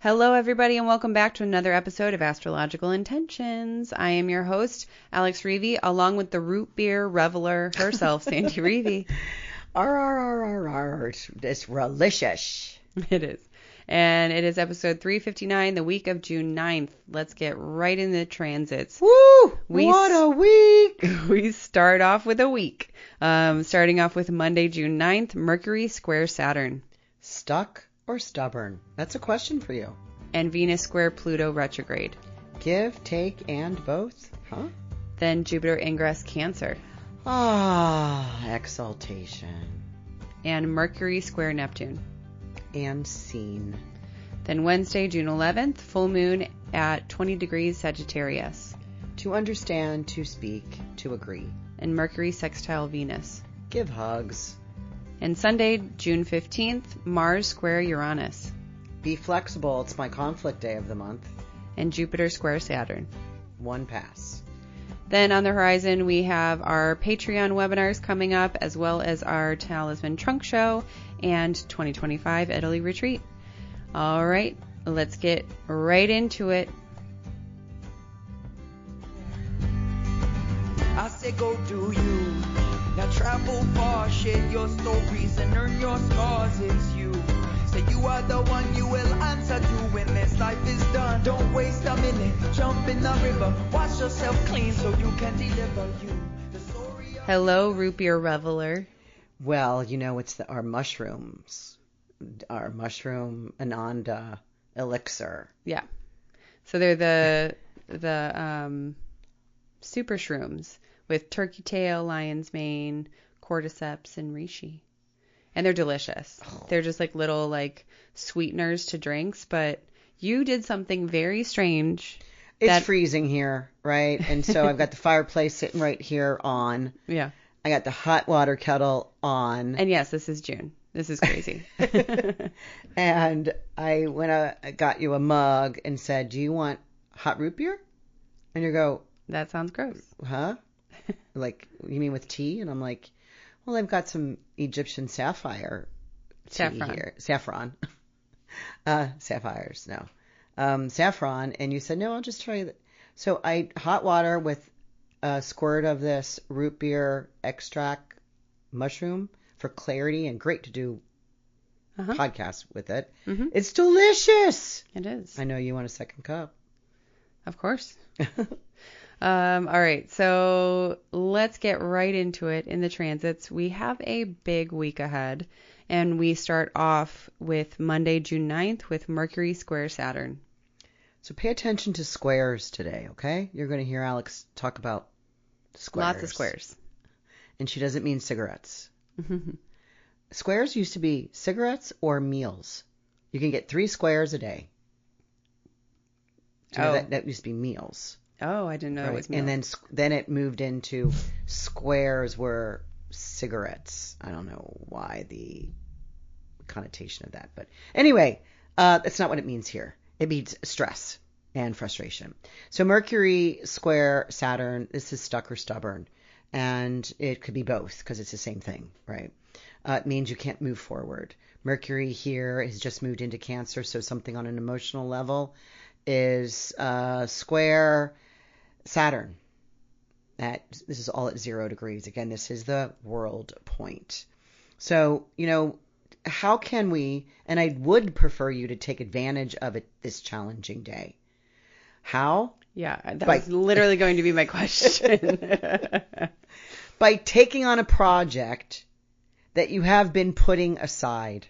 Hello, everybody, and welcome back to another episode of Astrological Intentions. I am your host, Alex Reevy, along with the root beer reveler herself, Sandy Reevy. It's delicious. It is. And it is episode 359, the week of June 9th. Let's get right into the transits. Woo! What a week! We start off with a week. Starting off with Monday, June 9th, Mercury square Saturn. Stuck or stubborn? That's a question for you. And Venus square Pluto retrograde. Give, take, and both? Huh? Then Jupiter ingress Cancer. Exaltation. And Mercury square Neptune. And scene. Then Wednesday, June 11th, full moon at 20 degrees Sagittarius. To understand, to speak, to agree. And Mercury sextile Venus. Give hugs. And Sunday, June 15th, Mars square Uranus. Be flexible. It's my conflict day of the month. And Jupiter square Saturn. One pass. Then on the horizon, we have our Patreon webinars coming up, as well as our Talisman trunk show and 2025 Italy retreat. All right, let's get right into it. I say go do you. Now travel far, share your stories and earn your scars. It's you. Say you are the one you will answer to when this life is done. Don't waste a minute, jump in the river, wash yourself clean so you can deliver you. Hello, root beer reveler. Well, you know, it's our mushrooms, our mushroom Ananda elixir. Yeah. So they're the super shrooms with turkey tail, lion's mane, cordyceps, and reishi. And they're delicious. Oh. They're just like little like sweeteners to drinks, but you did something very strange. It's freezing here, right? And so I've got the fireplace sitting right here on. Yeah. I got the hot water kettle on. And yes, this is June. This is crazy. And I got you a mug and said, "Do you want hot root beer?" And you go, "That sounds gross." Huh? Like, you mean with tea? And I'm like, well, I've got some Egyptian sapphire tea here. Saffron. Sapphires, no. Saffron. And you said, no, I'll just try that. So I hot water with a squirt of this root beer extract mushroom for clarity, and great to do podcasts with it. Mm-hmm. It's delicious. It is. I know you want a second cup. Of course. All right, so let's get right into it in the transits. We have a big week ahead, and we start off with Monday, June 9th with Mercury square Saturn. So pay attention to squares today, okay? You're going to hear Alex talk about squares. Lots of squares. And she doesn't mean cigarettes. Squares used to be cigarettes or meals. You can get 3 squares a day. So that used to be meals. Oh, I didn't know it was meals. And then it moved into squares were cigarettes. I don't know why the connotation of that. But anyway, that's not what it means here. It means stress and frustration. So Mercury square Saturn, this is stuck or stubborn. And it could be both because it's the same thing, right? It means you can't move forward. Mercury here has just moved into Cancer, so something on an emotional level is square Saturn. This is all at 0 degrees. Again, this is the world point. So, you know, how can we, and I would prefer you to take advantage of it this challenging day. How? Yeah, that was literally going to be my question. By taking on a project that you have been putting aside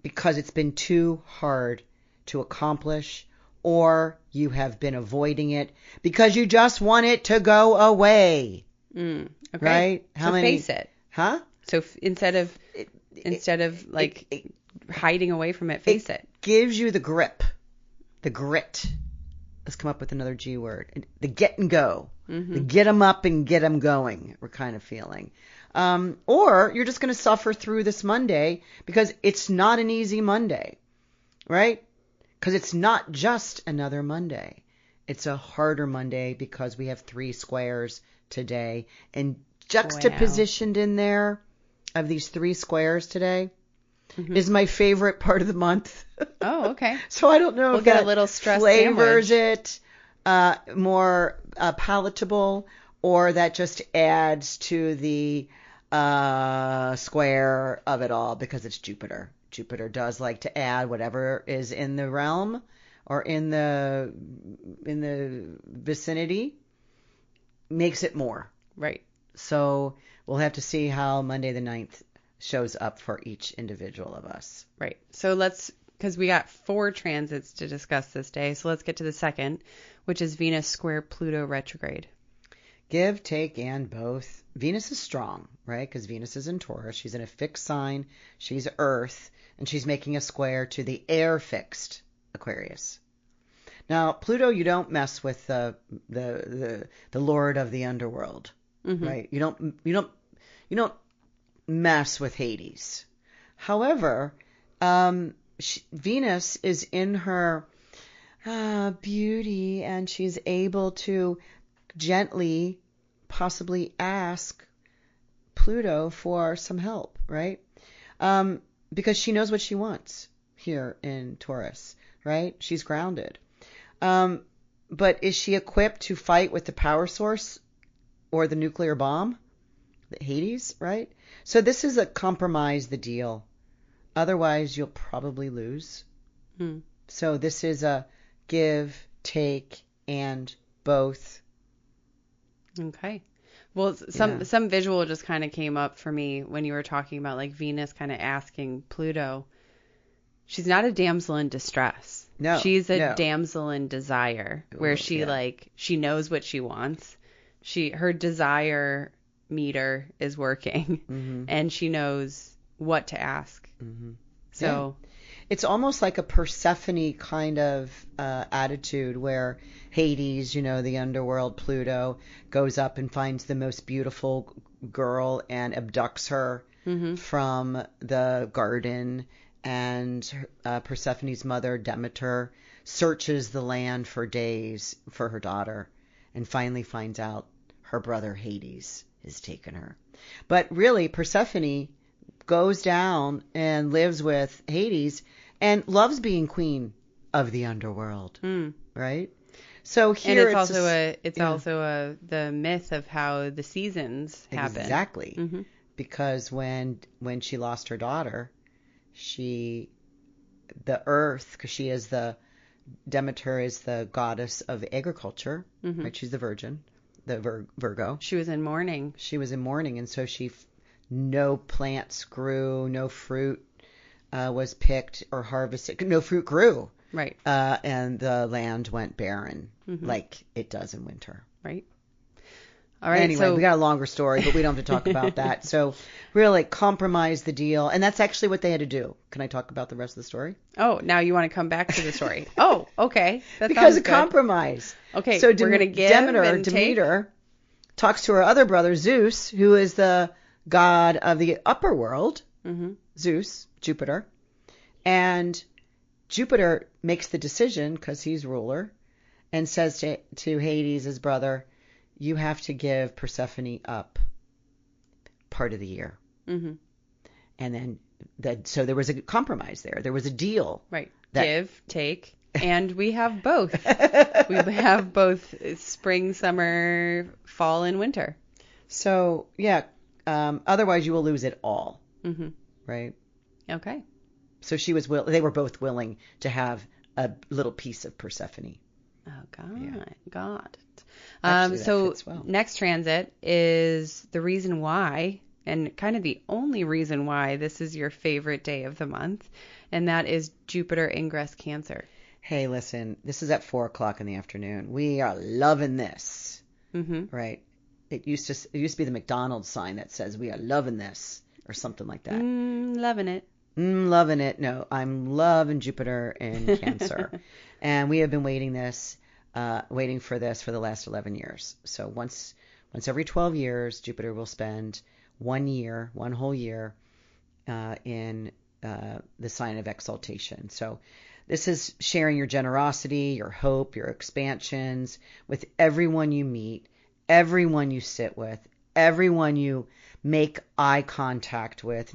because it's been too hard to accomplish, or you have been avoiding it because you just want it to go away. Okay. Right? Face it. Huh? So instead of hiding away from it, face it. Gives you the grip, the grit. Let's come up with another G word. The get and go. Mm-hmm. The get them up and get them going, we're kind of feeling. Or you're just going to suffer through this Monday because it's not an easy Monday, right? Because it's not just another Monday. It's a harder Monday because we have 3 squares today. And juxtapositioned in there of these 3 squares today is my favorite part of the month. Oh, okay. So I don't know We'll if get that a little stress flavors sandwich. it more palatable, or that just adds to the square of it all because it's Jupiter. Jupiter does like to add whatever is in the realm or in the vicinity, makes it more. Right. So we'll have to see how Monday the 9th shows up for each individual of us. Right. So because we got 4 transits to discuss this day, so let's get to the second, which is Venus square Pluto retrograde. Give, take, and both. Venus is strong, right? Because Venus is in Taurus. She's in a fixed sign. She's Earth, and she's making a square to the air-fixed Aquarius. Now, Pluto, you don't mess with the Lord of the underworld, right? You don't mess with Hades. However, Venus is in her beauty, and she's able to gently possibly ask Pluto for some help, right? Because she knows what she wants here in Taurus, right? She's grounded. But is she equipped to fight with the power source or the nuclear bomb? The Hades, right? So this is a compromise the deal. Otherwise, you'll probably lose. So this is a give, take, and both. Okay. Well, some visual just kind of came up for me when you were talking about like Venus kind of asking Pluto. She's not a damsel in distress. No. She's a damsel in desire, where she she knows what she wants. Her desire meter is working, and she knows what to ask. So it's almost like a Persephone kind of attitude where Hades, the underworld, Pluto, goes up and finds the most beautiful girl and abducts her from the garden. And Persephone's mother, Demeter, searches the land for days for her daughter and finally finds out her brother Hades has taken her. But really, Persephone goes down and lives with Hades and loves being queen of the underworld, right? So here it's also the myth of how the seasons happen. Exactly. Because when she lost her daughter, the earth, because Demeter is the goddess of agriculture, right? She's the virgin, the Virgo. She was in mourning. And so no plants grew, no fruit was picked or harvested, no fruit grew. Right. And the land went barren, like it does in winter. Right. All right. Anyway, we got a longer story, but we don't have to talk about that. So really compromise the deal. And that's actually what they had to do. Can I talk about the rest of the story? Oh, now you want to come back to the story. Oh, okay. Because of compromise. Okay. So we're going to give Demeter talks to her other brother, Zeus, who is the god of the upper world. Zeus, Jupiter. And Jupiter makes the decision, because he's ruler, and says to Hades, his brother, you have to give Persephone up part of the year. And then, so there was a compromise there. There was a deal. Right. Give, take, and we have both. We have both spring, summer, fall, and winter. So, yeah. Otherwise, you will lose it all. Right? Okay. So they were both willing to have a little piece of Persephone. Oh, got it. Actually, so fits well. Next transit is the reason why, and kind of the only reason why this is your favorite day of the month, and that is Jupiter ingress Cancer. Hey, listen, this is at 4:00 in the afternoon. We are loving this, right? It used to be the McDonald's sign that says "We are loving this" or something like that. Loving it. Loving it. No, I'm loving Jupiter in Cancer, and we have been waiting for this for the last 11 years. So once every 12 years, Jupiter will spend 1 whole year, in the sign of exaltation. So this is sharing your generosity, your hope, your expansions with everyone you meet, everyone you sit with, everyone you make eye contact with.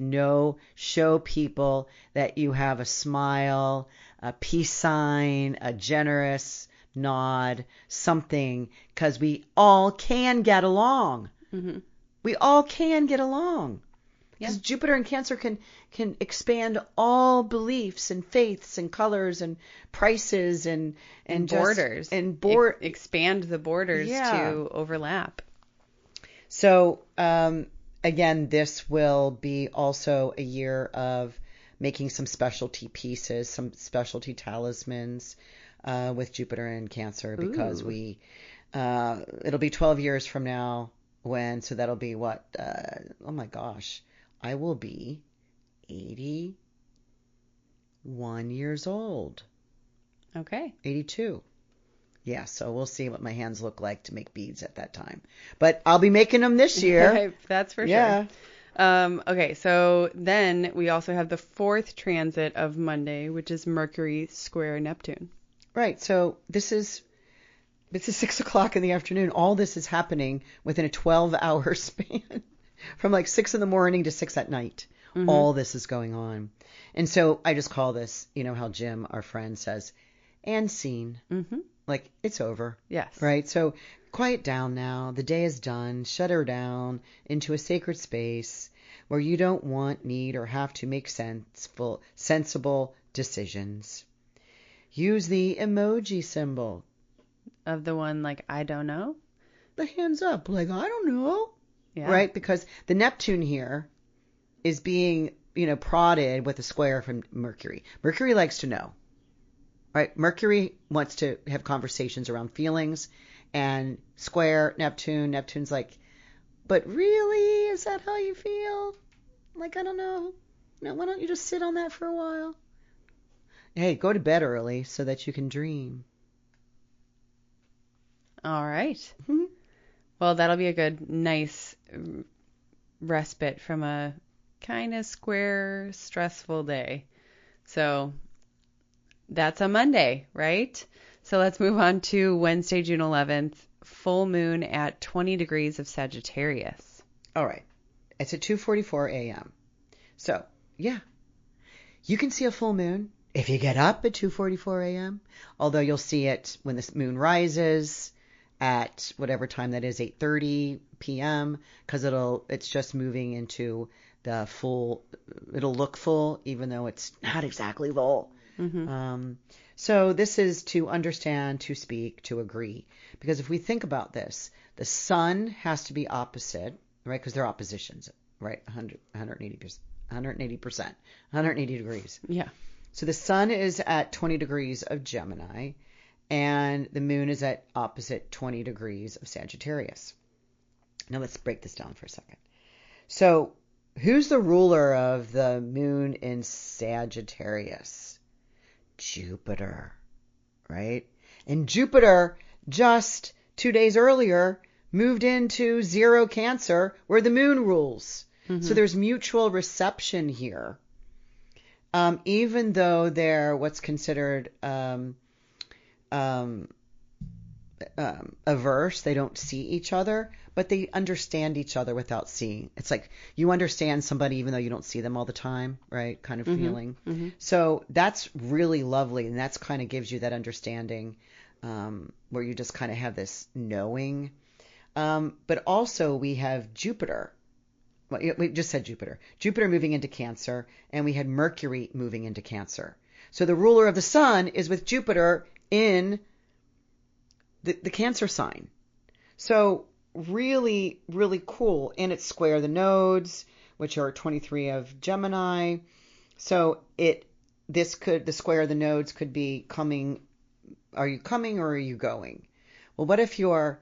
Show people that you have a smile, a peace sign, a generous nod, something, because we all can get along. Mm-hmm. We all can get along. Yeah. Because Jupiter in Cancer can expand all beliefs and faiths and colors and prices and borders and expand the borders to overlap. So again, this will be also a year of making some specialty pieces, some specialty talismans with Jupiter in Cancer, because it'll be 12 years from now so that'll be what? Oh my gosh. I will be 81 years old. Okay. 82. Yeah, so we'll see what my hands look like to make beads at that time. But I'll be making them this year. That's for sure. Okay, so then we also have the 4th transit of Monday, which is Mercury square Neptune. Right, so this is 6 o'clock in the afternoon. All this is happening within a 12-hour span. From like 6 in the morning to 6 at night. Mm-hmm. All this is going on. And so I just call this, how Jim, our friend, says, and scene. Mm-hmm. Like, it's over. Yes. Right? So quiet down now. The day is done. Shut her down into a sacred space where you don't want, need, or have to make sensible decisions. Use the emoji symbol. Of the one like, I don't know? The hands up. Like, I don't know. Yeah. Right? Because the Neptune here is being, prodded with a square from Mercury. Mercury likes to know. Right? Mercury wants to have conversations around feelings, and square Neptune's like, but really? Is that how you feel? Like, I don't know. Why don't you just sit on that for a while? Hey, go to bed early so that you can dream. All right. Mm-hmm. Well, that'll be a good, nice respite from a kind of square, stressful day. So that's a Monday, right? So let's move on to Wednesday, June 11th, full moon at 20 degrees of Sagittarius. All right. It's at 2:44 a.m. So, yeah. You can see a full moon if you get up at 2:44 a.m., although you'll see it when the moon rises at whatever time that is, 8:30 p.m., because it's just moving into the full, it'll look full, even though it's not exactly full. Mm-hmm. So this is to understand, to speak, to agree. Because if we think about this, the sun has to be opposite, right? Because they're oppositions, right? 180%, 180 degrees. Yeah. So the sun is at 20 degrees of Gemini, and the moon is at opposite 20 degrees of Sagittarius. Now let's break this down for a second. So who's the ruler of the moon in Sagittarius? Jupiter, right? And Jupiter just 2 days earlier moved into 0 Cancer, where the moon rules. Mm-hmm. So there's mutual reception here. Even though they're what's considered averse, they don't see each other, but they understand each other without seeing. It's like you understand somebody even though you don't see them all the time, right? Kind of feeling. Mm-hmm. So that's really lovely, and that's kind of gives you that understanding where you just kind of have this knowing. But also we have Jupiter. Well, we just said Jupiter. Jupiter moving into Cancer, and we had Mercury moving into Cancer. So the ruler of the sun is with Jupiter in the Cancer sign. So really, really cool. And it's square the nodes, which are 23 of Gemini. So the square of the nodes could be coming. Are you coming or are you going? Well, what if you're,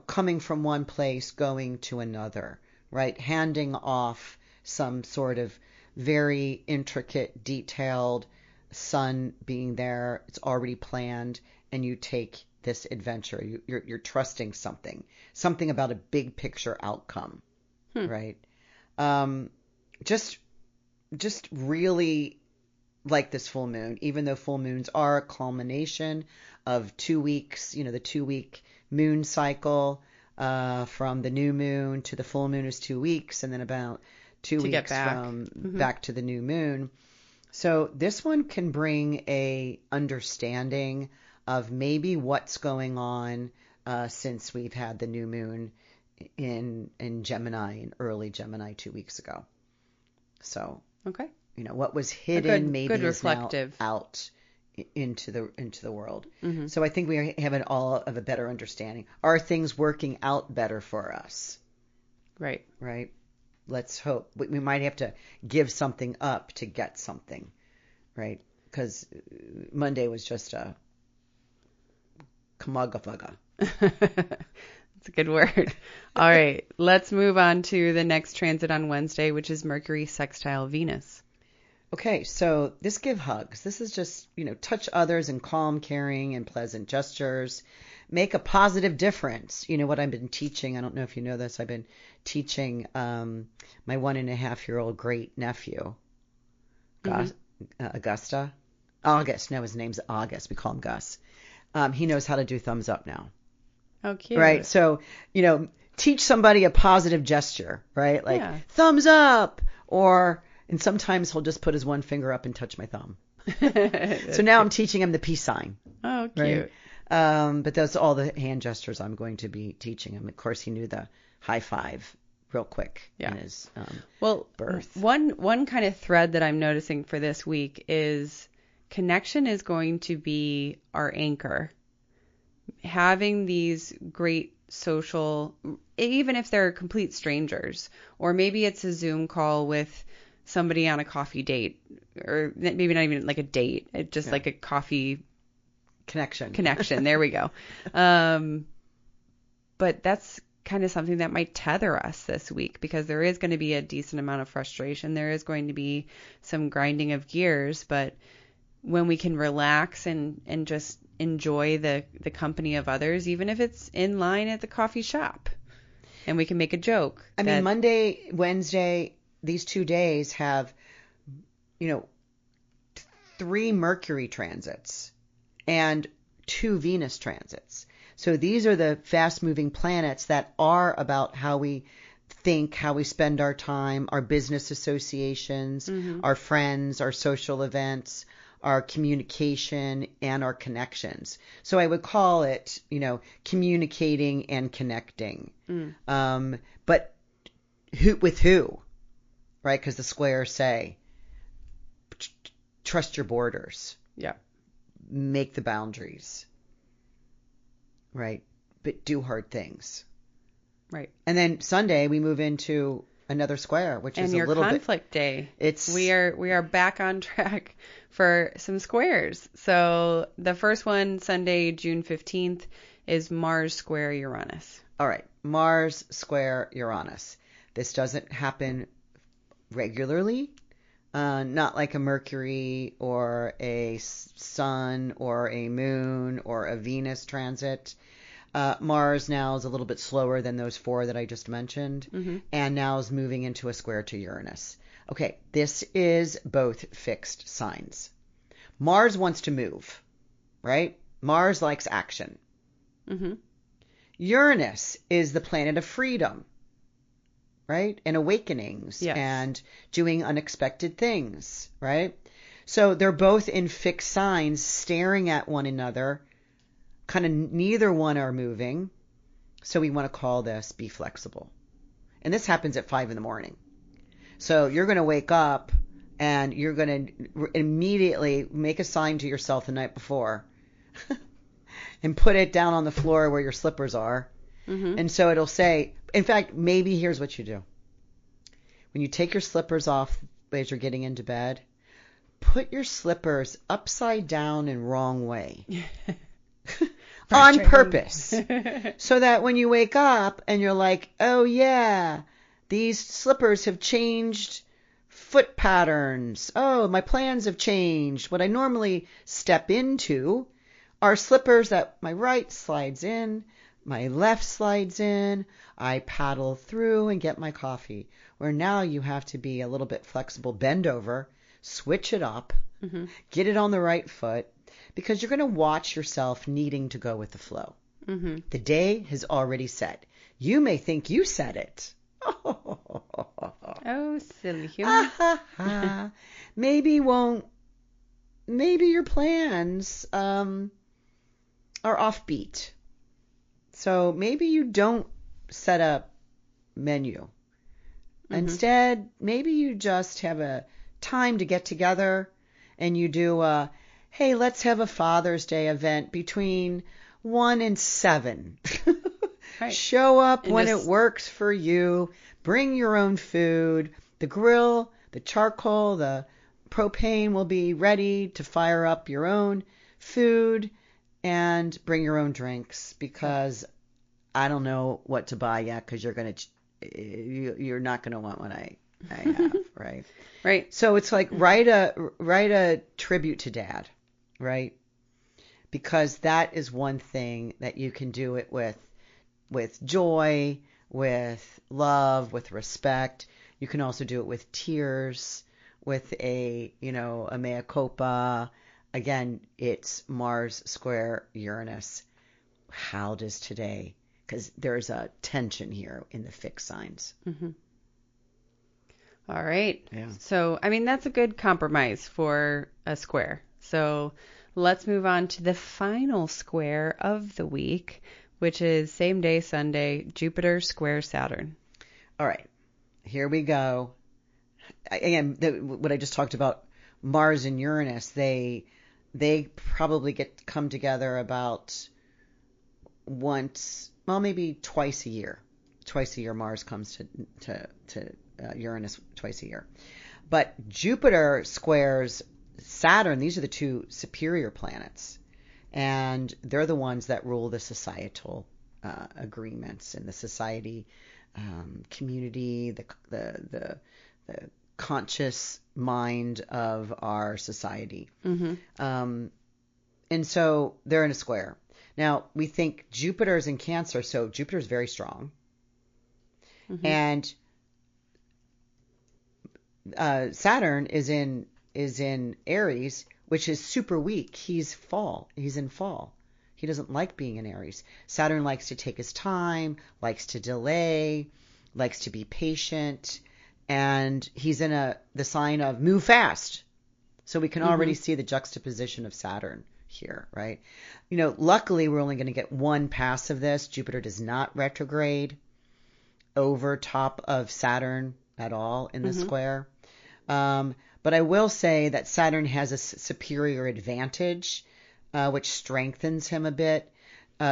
coming from one place, going to another, right? Handing off some sort of very intricate, detailed sun being there. It's already planned, and you take this adventure. You're trusting something about a big picture outcome, right? Just really like this full moon, even though full moons are a culmination of 2 weeks, the 2-week moon cycle. From the new moon to the full moon is 2 weeks, and then about 2 To get weeks back. from back to the new moon. So this one can bring a understanding of maybe what's going on since we've had the new moon in Gemini, in early Gemini 2 weeks ago. So, Okay. what was hidden maybe good is reflective. now out into the world. Mm-hmm. So I think we have an all of a better understanding. Are things working out better for us? Right. Right? Let's hope. We might have to give something up to get something, right? Because Monday was just a kamugga-fugga. That's a good word. All right. Let's move on to the next transit on Wednesday, which is Mercury sextile Venus. Okay, so this give hugs. This is just, touch others in calm, caring, and pleasant gestures. Make a positive difference. What I've been teaching, I don't know if you know this, I've been teaching my 1.5-year-old great nephew, August. No, his name's August. We call him Gus. He knows how to do thumbs up now. Oh, cute. Right. So, teach somebody a positive gesture, right? Like thumbs up, and sometimes he'll just put his one finger up and touch my thumb. So now I'm teaching him the peace sign. Oh, cute. Right? But that's all the hand gestures I'm going to be teaching him. Of course, he knew the high five real quick in his birth. One kind of thread that I'm noticing for this week is connection is going to be our anchor. Having these great social, even if they're complete strangers, or maybe it's a Zoom call with somebody on a coffee date, or maybe not even like a date, just like a coffee connection. There we go. But that's kind of something that might tether us this week, because there is going to be a decent amount of frustration. There is going to be some grinding of gears, but when we can relax and just enjoy the company of others, even if it's in line at the coffee shop, and we can make a joke. I mean, Monday, Wednesday, these 2 days have, 3 Mercury transits and 2 Venus transits. So these are the fast-moving planets that are about how we think, how we spend our time, our business associations, our friends, our social events, our communication, and our connections. So I would call it, communicating and connecting. But with who? Right? Because the squares say, trust your borders. Yeah. Make the boundaries. Right? But do hard things. Right. And then Sunday we move into another square, which is a little bit... And your conflict day. It's... We are back on track for some squares. So the first one, Sunday, June 15th, is Mars square Uranus. All right. Mars square Uranus. This doesn't happen regularly. Not like a Mercury or a Sun or a Moon or a Venus transit. Mars now is a little bit slower than those 4 that I just mentioned, and now is moving into a square to Uranus. Okay, this is both fixed signs. Mars wants to move, right? Mars likes action. Uranus is the planet of freedom, right? And awakenings and doing unexpected things, right? So they're both in fixed signs staring at one another. Kind of neither one are moving. So we want to call this be flexible. And this happens at 5 a.m. So you're going to wake up and you're going to immediately make a sign to yourself the night before and put it down on the floor where your slippers are. And so it'll say, in fact, maybe here's what you do. When you take your slippers off as you're getting into bed, put your slippers upside down and wrong way. On purpose. So that when you wake up and you're like, oh yeah, these slippers have changed foot patterns. Oh, my plans have changed. What I normally step into are slippers that my right slides in, my left slides in, I paddle through and get my coffee. Where now you have to be a little bit flexible, bend over, switch it up, get it on the right foot, because you're going to watch yourself needing to go with the flow. The day has already set. You may think you said it. Oh, silly human. Maybe your plans are offbeat. So maybe you don't set up menu. Instead, maybe you just have a time to get together and you do hey, let's have a Father's Day event between 1 and 7. Right. Show up And when just- it works for you. Bring your own food. The grill, the charcoal, the propane will be ready to fire up your own food, and bring your own drinks, because I don't know what to buy yet, because you're not gonna want what I have, right? Right. So it's like write a tribute to Dad, right? Because that is one thing that you can do it with joy, with love, with respect. You can also do it with tears, with a mea culpa. Again, it's Mars square Uranus. How does today? Because there's a tension here in the fixed signs. All right. Yeah. So, I mean, that's a good compromise for a square. So let's move on to the final square of the week, which is same day, Sunday, Jupiter square Saturn. All right. Here we go. Again, what I just talked about, Mars and Uranus, they probably come together about once, well, maybe twice a year. Twice a year, Mars comes to Uranus twice a year. But Jupiter squares Saturn. These are the two superior planets, and they're the ones that rule the societal agreements and the society, community, the conscious mind of our society. And so they're in a square. Now, we think Jupiter's in Cancer, so Jupiter's very strong. And Saturn is in Aries, which is super weak. He's in fall. He doesn't like being in Aries. Saturn likes to take his time, likes to delay, likes to be patient, and he's in the sign of move fast. So we can already see the juxtaposition of Saturn here, right? Luckily we're only going to get one pass of this. Jupiter does not retrograde over top of Saturn at all in the square. But I will say that Saturn has a superior advantage, which strengthens him a bit.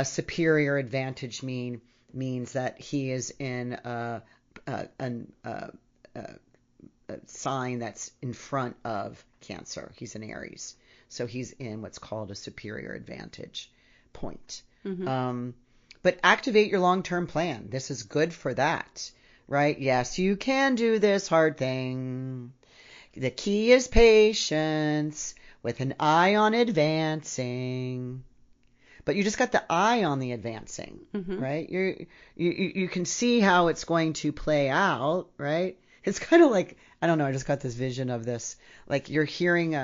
Superior advantage means that he is in a sign that's in front of Cancer. He's in Aries. So he's in what's called a superior advantage point. But activate your long-term plan. This is good for that, right? Yes, you can do this hard thing. The key is patience with an eye on advancing. But you just got the eye on the advancing, right? You can see how it's going to play out, right? It's kind of like, I don't know, I just got this vision of this. Like you're hearing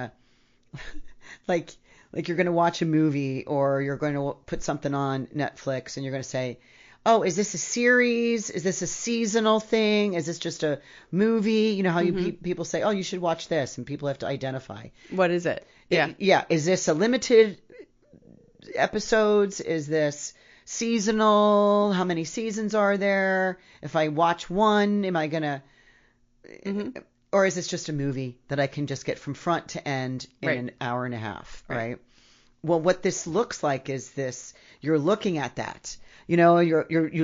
like you're going to watch a movie, or you're going to put something on Netflix and you're going to say, oh, is this a series? Is this a seasonal thing? Is this just a movie? You know how people say, oh, you should watch this, and people have to identify. What is it? Yeah. Yeah. Is this a limited episodes? Is this seasonal? How many seasons are there? If I watch one, am I going to... Or is this just a movie that I can just get from front to end in an hour and a half, right? Well, what this looks like is this: you're looking at that. You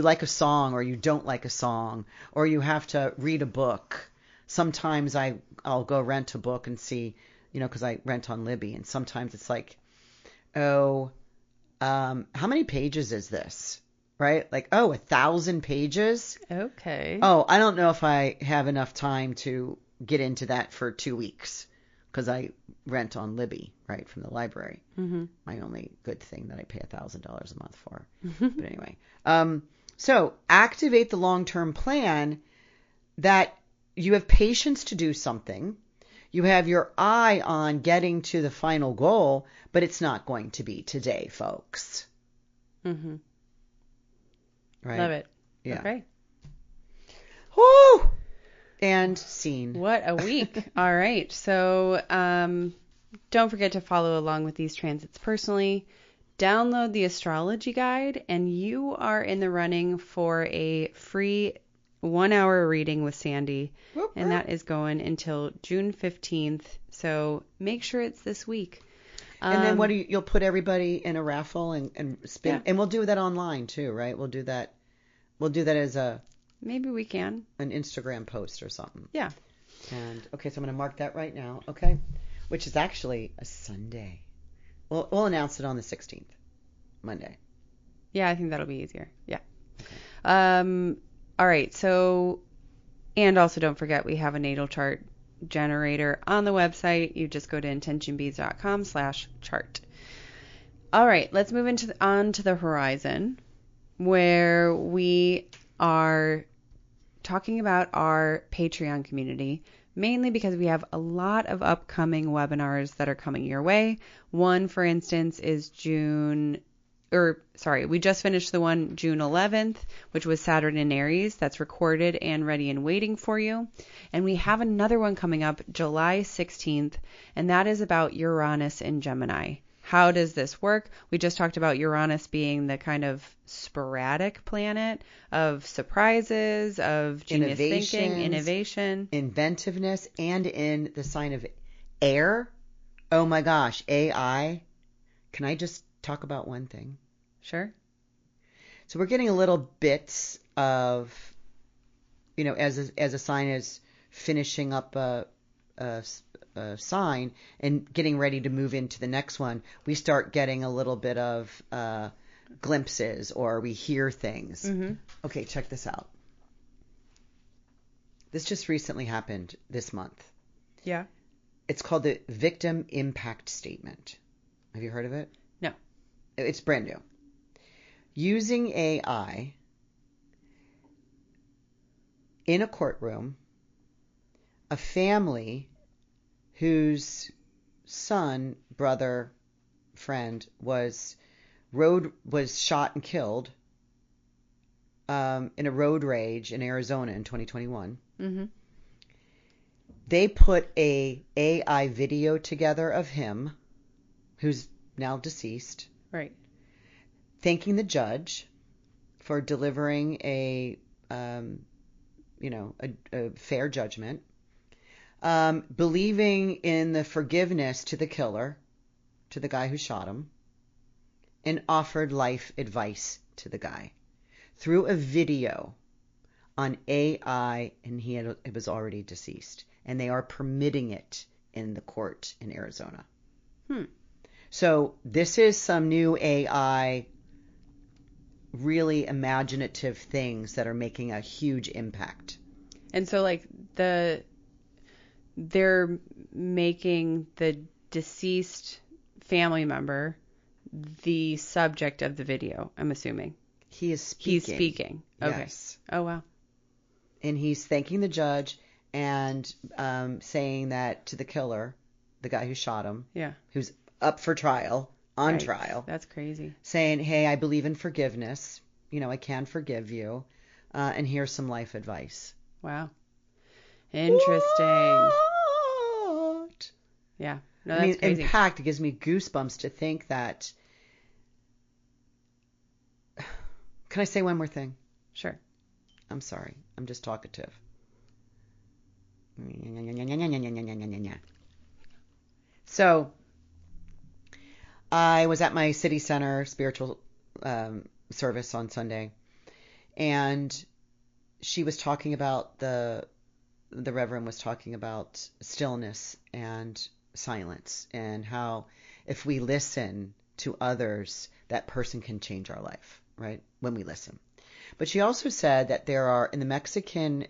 like a song, or you don't like a song, or you have to read a book. Sometimes I'll go rent a book and see, because I rent on Libby, and sometimes it's like, how many pages is this? Right? Like, 1,000 pages? Okay. Oh, I don't know if I have enough time to get into that for 2 weeks, because I rent on Libby, right, from the library. My only good thing that I pay $1,000 a month for. But anyway, so activate the long-term plan that you have patience to do something. You have your eye on getting to the final goal, but it's not going to be today, folks. Right. Right? Love it. Yeah. Okay. Woo! And scene. What a week. All right. So don't forget to follow along with these transits personally. Download the astrology guide, and you are in the running for a free 1-hour reading with Sandy. And that is going until June 15th. So make sure it's this week. And then you'll put everybody in a raffle and spin. Yeah. And we'll do that online too, right? We'll do that as maybe we can. an Instagram post or something. Yeah. And okay, so I'm going to mark that right now. Okay. Which is actually a Sunday. We'll announce it on the 16th, Monday. Yeah, I think that'll be easier. Yeah. Okay. All right. So, and also don't forget we have a natal chart generator on the website. You just go to intentionbeads.com/chart. All right. Let's move on to the horizon, where we are talking about our Patreon community. Mainly because we have a lot of upcoming webinars that are coming your way. One, for instance, is we just finished the one June 11th, which was Saturn in Aries. That's recorded and ready and waiting for you. And we have another one coming up July 16th, and that is about Uranus in Gemini. How does this work? We just talked about Uranus being the kind of sporadic planet of surprises, of genius thinking, innovation, inventiveness, and in the sign of air. Oh my gosh, AI. Can I just talk about one thing? Sure. So we're getting a little bits of, as a sign is finishing up a sign and getting ready to move into the next one, we start getting a little bit of glimpses, or we hear things. Mm-hmm. Okay, check this out. This just recently happened this month. Yeah. It's called the Victim Impact Statement. Have you heard of it? No. It's brand new. Using AI in a courtroom, a family whose son, brother, friend was shot and killed in a road rage in Arizona in 2021. Mm-hmm. They put a AI video together of him, who's now deceased, right, thanking the judge for delivering a fair judgment. Believing in the forgiveness to the killer, to the guy who shot him, and offered life advice to the guy through a video on AI, and it was already deceased, and they are permitting it in the court in Arizona. So this is some new AI, really imaginative things that are making a huge impact. And so they're making the deceased family member the subject of the video, I'm assuming. He is speaking. He's speaking. Okay. Yes. Oh, wow. And he's thanking the judge and saying that to the killer, the guy who shot him, who's up for trial, on trial. That's crazy. Saying, hey, I believe in forgiveness. I can forgive you. And here's some life advice. Wow. Interesting. What? Yeah. No, that's crazy. Impact, it gives me goosebumps to think that. Can I say one more thing? Sure. I'm sorry. I'm just talkative. So, I was at my city center spiritual service on Sunday, and she was talking about the Reverend was talking about stillness and silence, and how if we listen to others, that person can change our life, right? When we listen. But she also said that there are, in the Mexican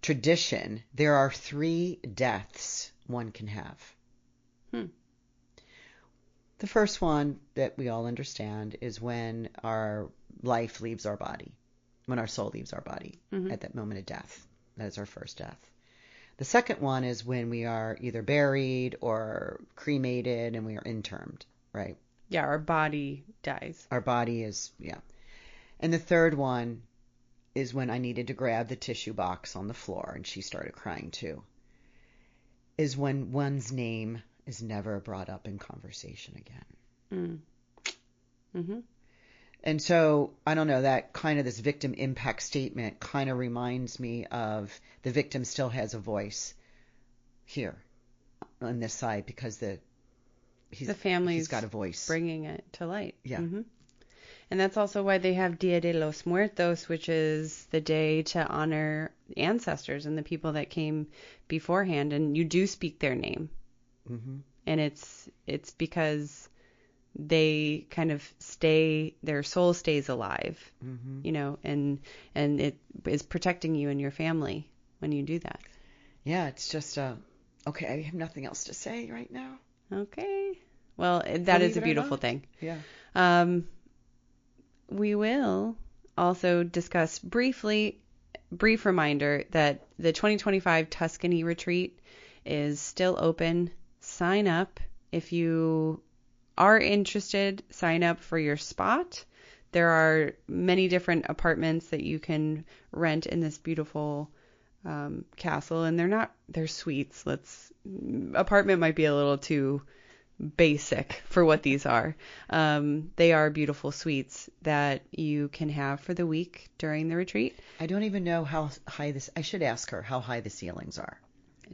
tradition, there are 3 deaths one can have. The first one that we all understand is when our life leaves our body, when our soul leaves our body at that moment of death. That is our first death. The second one is when we are either buried or cremated and we are interred, right? Yeah, our body dies. Our body is, And the third one is when I needed to grab the tissue box on the floor, and she started crying too, is when one's name is never brought up in conversation again. Mm-hmm. And so, I don't know, that kind of this victim impact statement kind of reminds me of the victim still has a voice here on this side because the family's he's got a voice. Bringing it to light. Yeah. Mm-hmm. And that's also why they have Dia de los Muertos, which is the day to honor ancestors and the people that came beforehand. And you do speak their name. Mm-hmm. And it's because they kind of their soul stays alive, mm-hmm. you know, and it is protecting you and your family when you do that. Yeah, it's just, okay, I have nothing else to say right now. Okay. Well, that is a beautiful thing. Yeah. We will also discuss brief reminder that the 2025 Tuscany retreat is still open. Sign up. If you are interested, sign up for your spot. There are many different apartments that you can rent in this beautiful castle, and they're suites. Apartment might be a little too basic for what these are. They are beautiful suites that you can have for the week during the retreat. I don't even know how high I should ask her how high the ceilings are.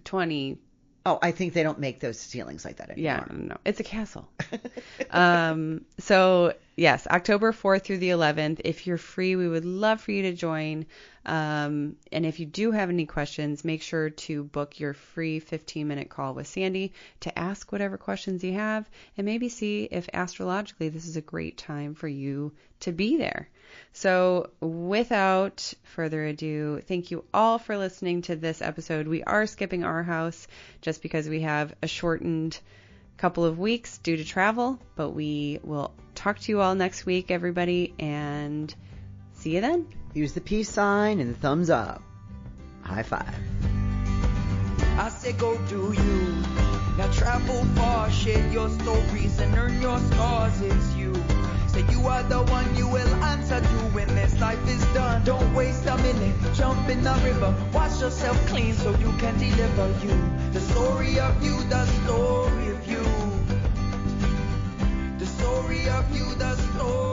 20. Oh, I think they don't make those ceilings like that anymore. Yeah, no, it's a castle. So yes, October 4th through the 11th. If you're free, we would love for you to join. And if you do have any questions, make sure to book your free 15-minute call with Sandy to ask whatever questions you have and maybe see if astrologically this is a great time for you to be there. So without further ado, thank you all for listening to this episode. We are skipping our house just because we have a shortened couple of weeks due to travel, but we will talk to you all next week, everybody, and see you then. Use the peace sign and the thumbs up. High five. I say go do you. Now travel far, share your stories and earn your scars. It's you. Say you are the one you will answer to when this life is done. Don't waste a minute, jump in the river. Wash yourself clean so you can deliver you. The story of you, the story of you. The story of you, the story.